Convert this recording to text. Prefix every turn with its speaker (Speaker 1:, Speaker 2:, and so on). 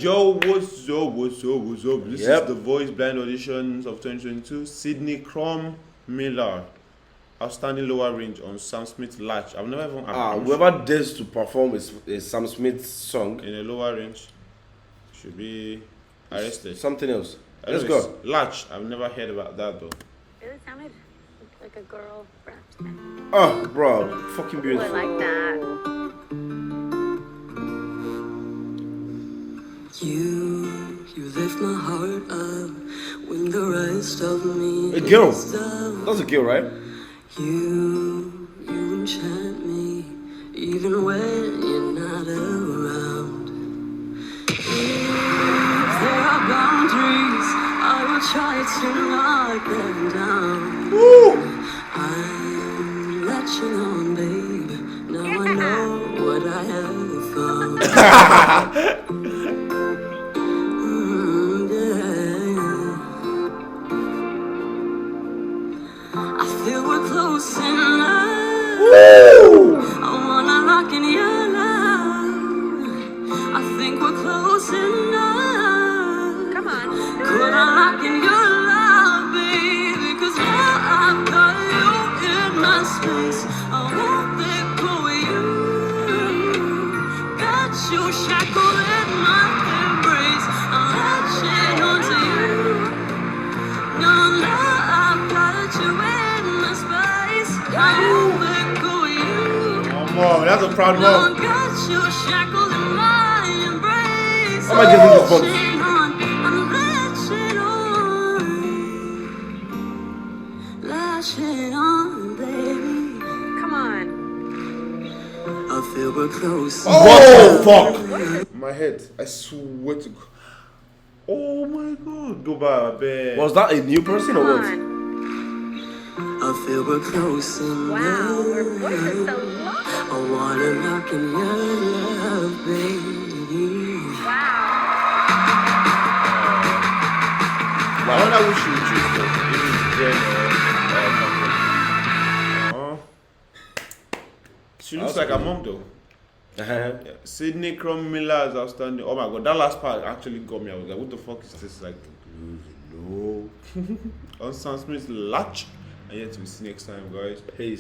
Speaker 1: Yo, what's up? This is the voice blind auditions of 2022. Sydney Kronmiller, Outstanding lower range on Sam Smith's Latch. I've never even.
Speaker 2: Whoever dares to perform a Sam Smith song
Speaker 1: in a lower range should be arrested.
Speaker 2: Something else.
Speaker 1: Let's go. Latch. I've never heard about that though.
Speaker 3: Really sounded like a girl rapped.
Speaker 2: Oh, bro, fucking beautiful.
Speaker 3: I like that.
Speaker 4: You lift my heart up when the rest of me.
Speaker 2: A girl. That's a girl, right?
Speaker 4: You enchant me even when you're not around. If there are boundaries, I will try to knock them down.
Speaker 2: Woo!
Speaker 4: I'm latching on, babe. Now I know what I have found. I feel we're close enough.
Speaker 2: Woo!
Speaker 4: I wanna lock in your love. I think we're close enough.
Speaker 3: Come on.
Speaker 4: Could I lock in your love, baby? 'Cause now I've got you in my space. I won't let go of you. Got you shackled in my embrace. I'm latching onto you. No, I've got you in my space. I won't let go of you.
Speaker 1: Oh, that's a proud
Speaker 4: No,
Speaker 1: mom.
Speaker 4: got you shackled in my embrace.
Speaker 2: How am I giving this box?
Speaker 4: Lashing on, baby.
Speaker 3: Come on.
Speaker 4: I feel we're close.
Speaker 2: Oh, fuck!
Speaker 1: My head. I swear to God. Oh my God. Go back, babe.
Speaker 2: Was that a new person or
Speaker 3: Come
Speaker 2: what?
Speaker 3: on.
Speaker 4: I feel we're close enough.
Speaker 3: Wow, her voice is so low.
Speaker 4: I wanna lock in your love, baby.
Speaker 3: Wow.
Speaker 1: I wonder who she would choose though. If it's Jen or she looks like a mom though. Yeah. Sydney Kronmiller is outstanding. Oh my God, that last part actually got me. I was like, what the fuck is this? Like, no. On Sam Smith's Latch. And yet we'll see next time, guys.
Speaker 2: Peace.